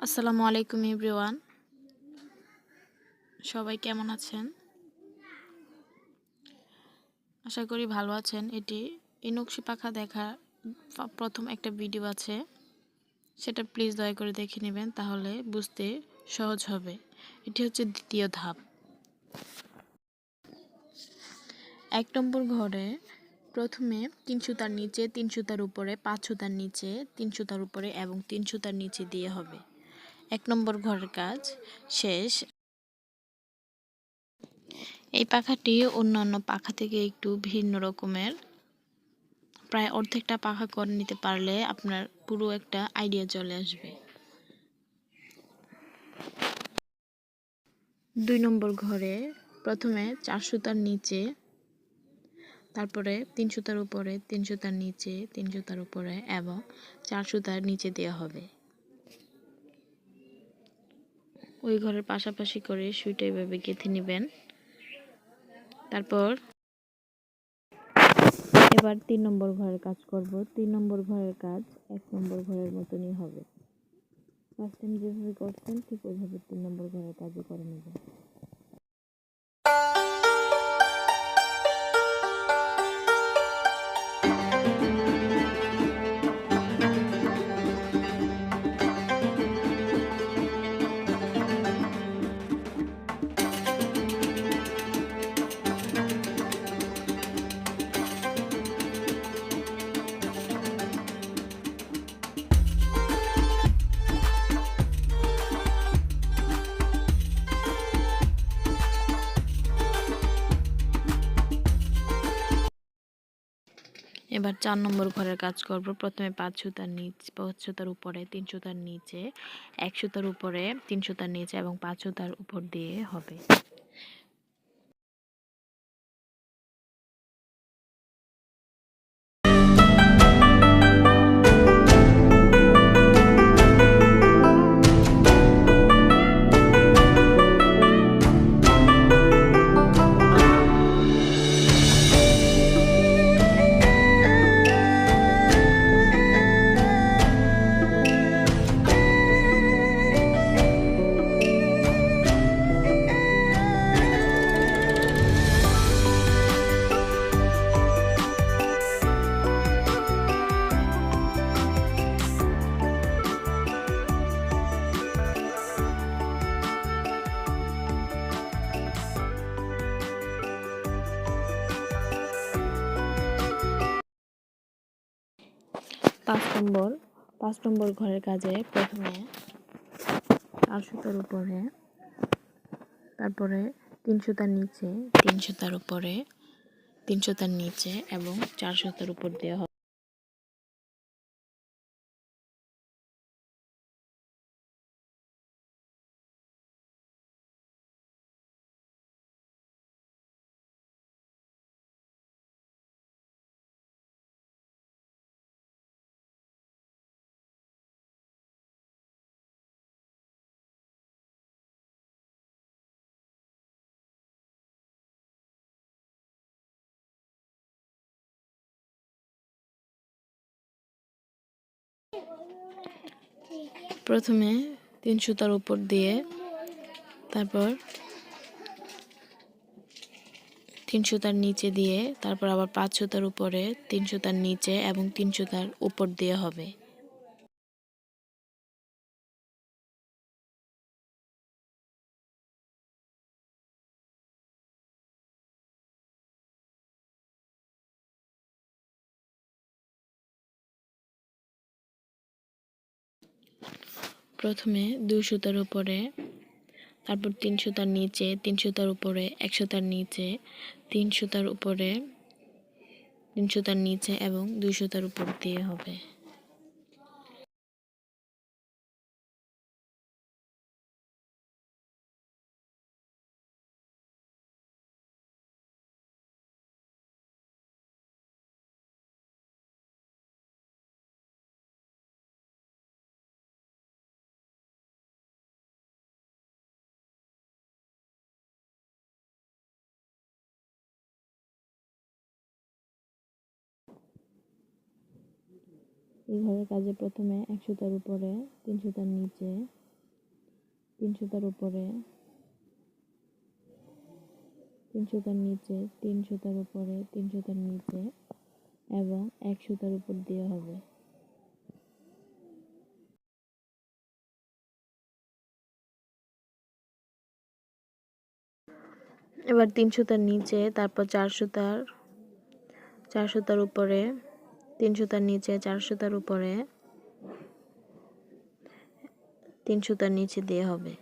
আসসালামু আলাইকুম এভরিওয়ান, সবাই কেমন আছেন? আশা করি ভালো আছেন। এই নকশি পাখা দেখা প্রথম একটা ভিডিও আছে, সেটা প্লিজ দয়া করে দেখে নেবেন, তাহলে বুঝতে সহজ হবে। এটি হচ্ছে দ্বিতীয় ধাপ। 1 নম্বর ঘরে প্রথমে 3 সুতার নিচে, 3 সুতার উপরে, 5 সুতার নিচে, 3 সুতার উপরে এবং 3 সুতার নিচে দিয়ে হবে। 1 নম্বর ঘরের কাজ শেষ। এই পাখাটি অন্যান্য পাখা থেকে একটু ভিন্ন রকমের। প্রায় অর্ধেকটা পাখা করে নিতে পারলে আপনার পুরো একটা আইডিয়া চলে আসবে। 2 নম্বর ঘরে প্রথমে 4 সুতার নিচে, তারপরে 3 সুতার উপরে, 3 সুতার নিচে, 3 সুতার উপরে এবং 4 সুতার নিচে দেওয়া হবে। ওই ঘরের পাশাপাশি করে সুইটা এভাবে গেঁথে নেবেন। তারপর এবার 3 নম্বর ঘরের কাজ করব। 3 নম্বর ঘরের কাজ 1 নম্বর ঘরের মতনই হবে। ফার্স্ট টাইম যেভাবে করছেন ঠিক ওইভাবে 3 নম্বর ঘরের কাজও করে নেবেন। এবার 4 নম্বর ঘরের কাজ করব। প্রথমে 5 সুতার নিচে, 5 সুতার উপরে, 3 সুতার নিচে, 1 সুতার উপরে, 3 সুতার নিচে এবং 5 সুতার উপর দিয়ে হবে। পাঁচ নম্বর ঘরের কাজে প্রথমে 4 সুতার উপরে, তারপরে 3 সুতার নিচে, 3 সুতার উপরে, 3 সুতার নিচে এবং 4 সুতার উপর দেওয়া হবে। প্রথমে 3 সুতার উপর দিয়ে, তারপর 3 সুতার নিচে দিয়ে, তারপর আবার 5 সুতার উপরে, 3 সুতার নিচে এবং 3 সুতার উপর দিয়ে হবে। প্রথমে 2 সুতার উপরে, তারপর 3 সুতার নিচে, 3 সুতার উপরে, 1 সুতার নিচে, 3 সুতার উপরে, 3 সুতার নিচে এবং 2 সুতার উপর দিয়ে হবে। এই ঘরের কাজে প্রথমে 1 সুতার উপরে, 3 সুতার নিচে, 3 সুতার উপরে 3 সুতার নিচে 3 সুতার উপরে 3 সুতার নিচে এবং 1 সুতার উপর দিয়ে হবে। এবার 3 সুতার নিচে, তারপর 4 সুতার উপরে 3 সুতার নিচে 4 সুতার উপরে 3 সুতার নিচে দিয়ে হবে।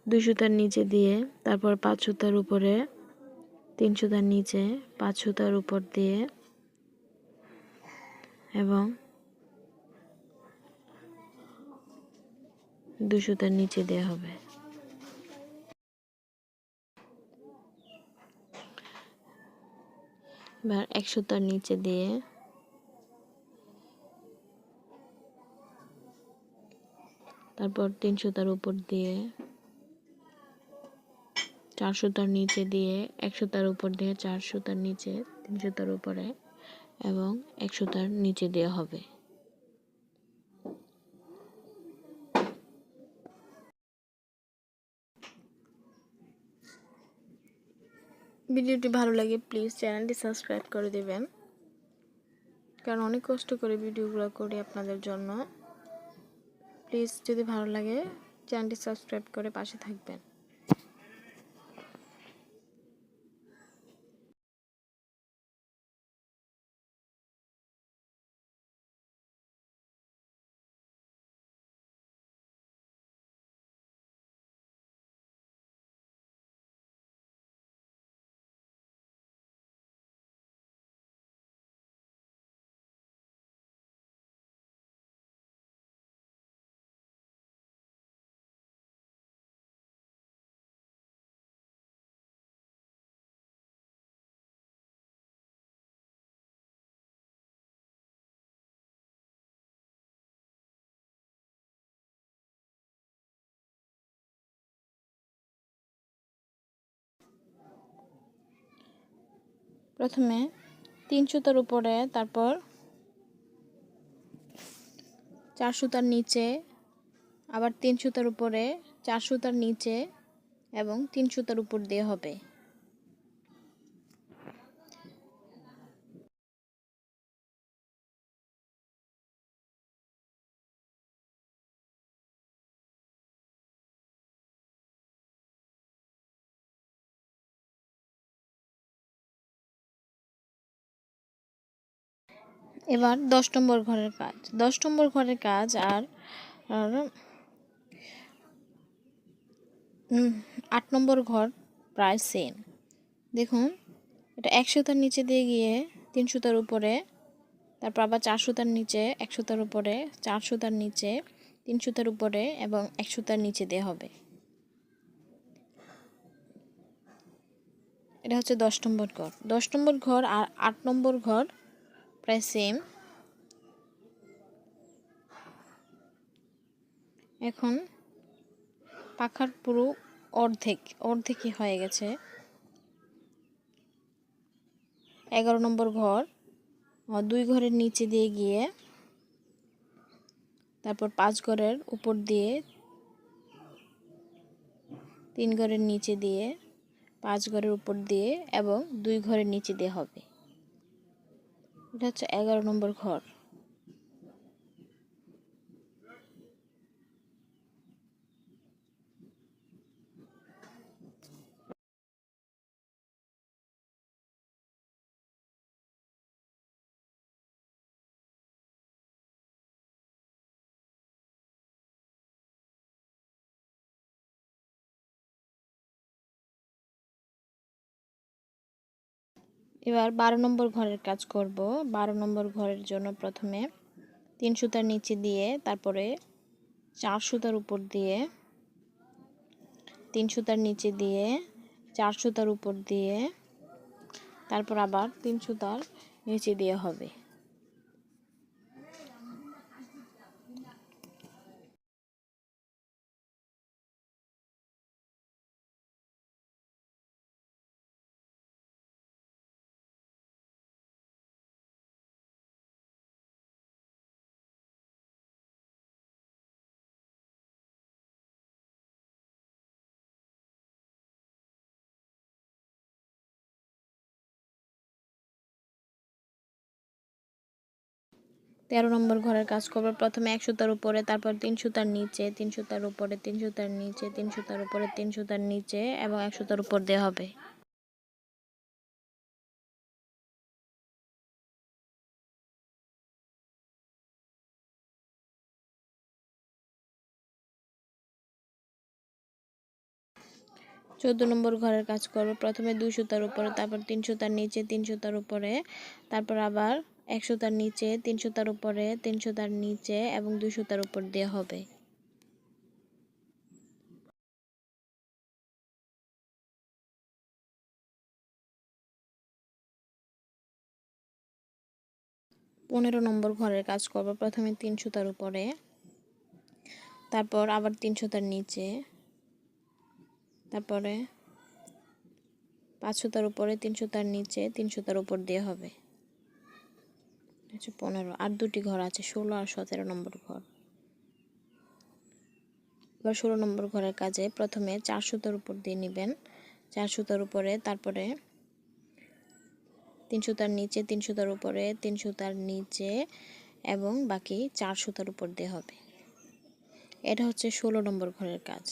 দুই সুতার নিচে দিয়ে, তারপর 5 সুতার উপরে 3 সুতার নিচে 5 সুতার উপর দিয়ে এবং 2 সুতার নিচে দেওয়া হবে। এবার 1 সুতার নিচে দিয়ে তারপর 3 সুতার উপর দিয়ে 4 সুতার নিচে দিয়ে 1 সুতার উপর দিয়ে 4 সুতার নিচে 3 সুতার উপরে এবং 1 সুতার নিচে দেওয়া হবে। ভিডিওটি ভালো লাগে প্লিজ চ্যানেলটি সাবস্ক্রাইব করে দেবেন, কারণ অনেক কষ্ট করে ভিডিওগুলো করি আপনাদের জন্য। প্লিজ যদি ভালো লাগে চ্যানেলটি সাবস্ক্রাইব করে পাশে থাকবেন। প্রথমে 3 সুতার উপরে, তারপর 4 সুতার নিচে, আবার 3 সুতার উপরে 4 সুতার নিচে এবং 3 সুতার উপর দিয়ে হবে। এবার 10 নম্বর ঘরের কাজ। 10 নম্বর ঘরের কাজ আর 8 নম্বর ঘর প্রায় সেম। দেখুন, এটা 1 সুতার নিচে দিয়ে গিয়ে 3 সুতার উপরে, তারপর আবার 4 সুতার নিচে 1 সুতার উপরে 4 সুতার নিচে 3 সুতার উপরে এবং 1 সুতার নিচে দিয়ে হবে। এটা হচ্ছে 10 নম্বর ঘর। 10 নম্বর ঘর আর 8 নম্বর ঘর প্রায় সেম। এখন পাখার পুরো অর্ধেকই হয়ে গেছে। 11 নম্বর ঘর 2 ঘরের নিচে দিয়ে গিয়ে, তারপর 5 ঘরের উপর দিয়ে 3 ঘরের নিচে দিয়ে 5 ঘরের উপর দিয়ে এবং 2 ঘরের নিচে দিয়ে হবে। এটা হচ্ছে 11 নম্বর ঘর। এবার 12 নম্বর ঘরের কাজ করব। 12 নম্বর ঘরের জন্য প্রথমে 3 সুতার নিচে দিয়ে, তারপরে 4 সুতার উপর দিয়ে 3 সুতার নিচে দিয়ে 4 সুতার উপর দিয়ে তারপর আবার 3 সুতার নিচে দিয়ে হবে। তেরো নম্বর ঘরের কাজ করব। প্রথমে 1 সুতার উপরে, তারপর 3 সুতার নিচে, 3 সুতার উপরে, 3 সুতার নিচে, 3 সুতার উপরে, 3 সুতার নিচে এবং 1 সুতার উপর দিয়ে হবে। চৌদ্দ নম্বর ঘরের কাজ করব। প্রথমে 2 সুতার উপরে, তারপর 3 সুতার নিচে, 3 সুতার উপরে, তারপর আবার 1 সুতার নিচে, 3 সুতার উপরে, 3 সুতার নিচে এবং 2 সুতার উপর দিয়ে হবে। পনেরো নম্বর ঘরের কাজ করব। প্রথমে 3 সুতার উপরে, তারপর আবার 3 সুতার নিচে, তারপরে 5 সুতার উপরে, 3 সুতার নিচে, 3 সুতার উপর দিয়ে হবে। 15। আর দুটি ঘর আছে, 16 আর 17 নম্বর ঘর। এবার 16 নম্বর ঘরের কাজে প্রথমে 4 সুতার উপর দিয়ে নেবেন, 4 সুতার উপরে, তারপরে 3 সুতার নিচে, 3 সুতার উপরে, 3 সুতার নিচে এবং বাকি 4 সুতার উপর দিয়ে হবে। এটা হচ্ছে 16 নম্বর ঘরের কাজ।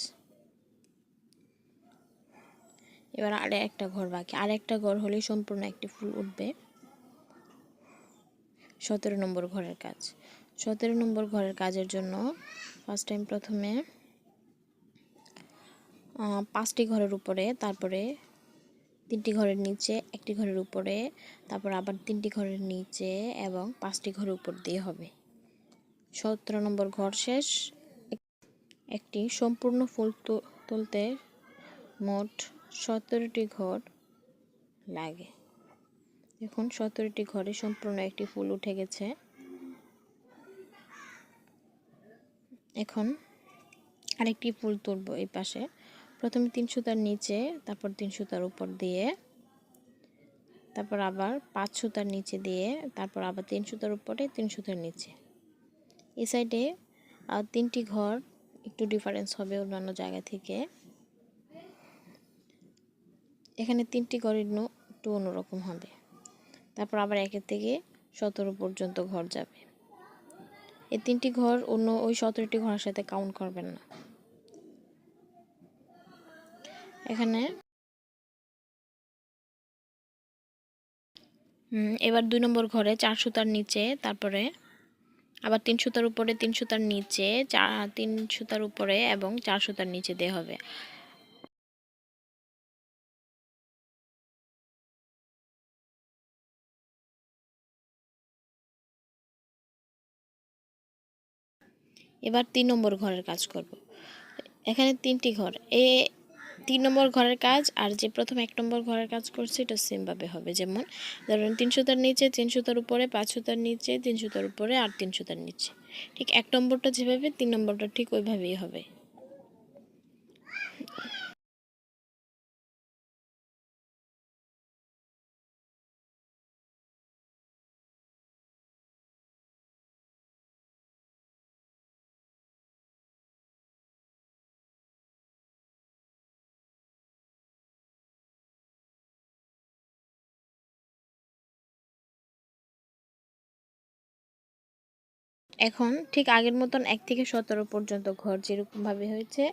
এবার আর একটা ঘর বাকি, আর একটা ঘর হলে সম্পূর্ণ একটি ফুল উঠবে। 17 নম্বর ঘরের কাজ। 17 নম্বর ঘরের কাজের জন্য ফার্স্ট টাইম প্রথমে 5টি ঘরের উপরে, তারপরে 3টি ঘরের নিচে, 1টি ঘরের উপরে, তারপর আবার 3টি ঘরের নিচে এবং 5টি ঘরের উপর দিয়ে হবে। 17 নম্বর ঘর শেষ। একটি সম্পূর্ণ ফুল তুলতে মোট 17টি ঘর লাগে। এখন 17টি ঘরে সম্পূর্ণ একটি ফুল উঠে গেছে। এখন আরেকটি ফুল তুলব এই পাশে। প্রথমে 3 সুতার নিচে, তারপর 3 সুতার উপর দিয়ে, তারপর আবার 5 সুতার নিচে দিয়ে, তারপর আবার 3 সুতার উপরে, 3 সুতার নিচে। এই সাইডে 3টি ঘর একটু ডিফারেন্স হবে অন্যান্য জায়গা থেকে। এখানে 3টি ঘর একটু অন্যরকম হবে। তারপর আবার 1 থেকে 17 পর্যন্ত ঘর যাবে। এই 3টি ঘর অন্য ওই 17টি ঘরের সাথে কাউন্ট করবেন না। এখানে এবার 2 নম্বর ঘরে 4 সুতার নিচে, তারপরে আবার 3 সুতার উপরে, 3 সুতার নিচে, 3 সুতার উপরে এবং 4 সুতার নিচে দিয়ে হবে। এবার 3 নম্বর ঘরের কাজ করব। এখানে 3টি ঘর, 3 নম্বর ঘরের কাজ আর যে প্রথম 1 নম্বর ঘরের কাজ করছি এটা সেম ভাবে হবে। যেমন ধরুন 3 সুতার নিচে, 3 সুতার উপরে, 5 সুতার নিচে, 3 সুতার উপরে আর 3 সুতার নিচে। ঠিক 1 নম্বরটা যেভাবে, 3 নম্বরটা ঠিক ওইভাবেই হবে। এখন ঠিক আগের মতন 1 থেকে 17 পর্যন্ত ঘর যেরকমভাবে হয়েছে,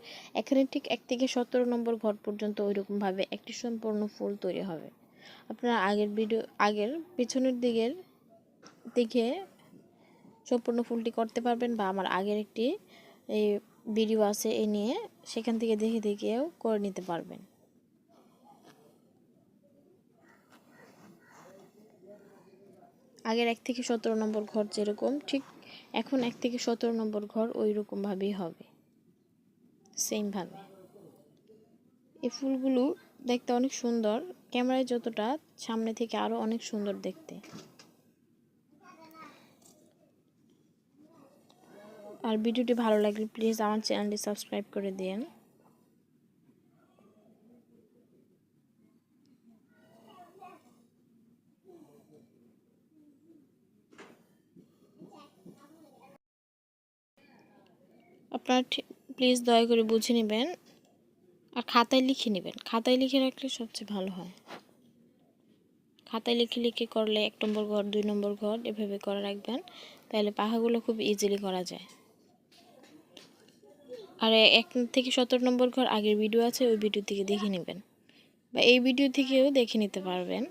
এখানে ঠিক 1 থেকে 17 নম্বর ঘর পর্যন্ত ওইরকমভাবে একটি সম্পূর্ণ ফুল তৈরি হবে। আপনারা আগের পিছনের দিকের দিকে সম্পূর্ণ ফুলটি করতে পারবেন, বা আমার আগের একটি এই ভিডিও আছে এ নিয়ে, সেখান থেকে দেখে দেখেও করে নিতে পারবেন। আগের 1 থেকে 17 নম্বর ঘর যেরকম, ঠিক এখন 1 থেকে 17 নম্বর ঘর ওই রকমভাবেই হবে, সেমভাবে। এই ফুলগুলো দেখতে অনেক সুন্দর, ক্যামেরায় যতটা সামনে থেকে আরো অনেক সুন্দর দেখতে। আর ভিডিওটি ভালো লাগলে প্লিজ আমার চ্যানেলটি সাবস্ক্রাইব করে দিন। আপনারা প্লিজ দয়া করে বুঝে নেবেন আর খাতায় লিখে নেবেন। খাতায় লিখে রাখলে সবচেয়ে ভালো হয়। খাতায় লিখে লিখে করলে 1 নম্বর ঘর 2 নম্বর ঘর এভাবে করে রাখবেন, তাহলে পাখাগুলো খুব ইজিলি করা যায়। আর 1 থেকে 17 নম্বর ঘর আগের ভিডিও আছে, ওই ভিডিও থেকে দেখে নেবেন বা এই ভিডিও থেকেও দেখে নিতে পারবেন।